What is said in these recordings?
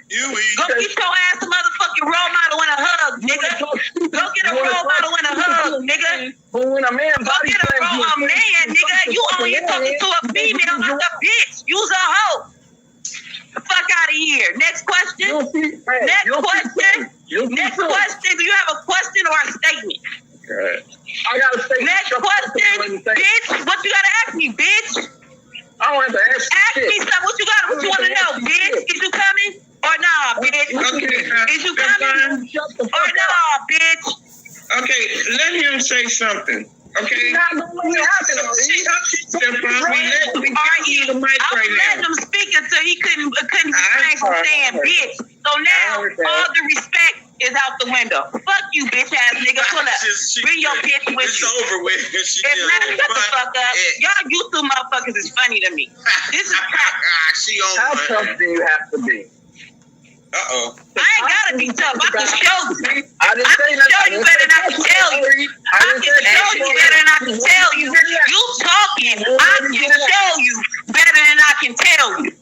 Go get your ass a motherfucking role model and a hug, nigga. Go get a role model and a hug, nigga. But when a man Go get a man, nigga. You only talking to a female, not a bitch. You's a hoe. The fuck out of here. Next question. Next question. Next question. Do you have a question or a statement? I got a statement. Next question, bitch. What you gotta ask me, bitch? I don't have to ask you. Ask me something. What you want to know, bitch? Is you coming or nah, bitch? Okay. Is you coming or nah, bitch? Okay, let him say something. Okay. I was letting him speak until he couldn't refrain from saying bitch. So now all the respect is out the window. Fuck you, bitch ass nigga. Pull up. Bring your bitch with you. It's over with. If not, shut the fuck up. Y'all YouTube motherfuckers is funny to me. This is crack. How tough do you have to be? I ain't gotta be tough. I can show you. I can show you better than I can tell you. I can show you better than I can tell you. You talking. I can show you better than I can tell you.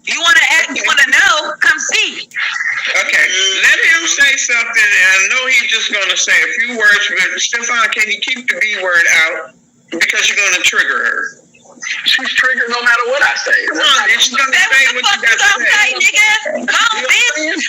You wanna ask? You wanna know? Come see. Okay, let him say something. And I know he's just gonna say a few words, but Stefon, can you keep the B word out because you're gonna trigger her? She's triggered no matter what I say. Come on, she's gonna say what you got to say. Nigga. Go, bitch.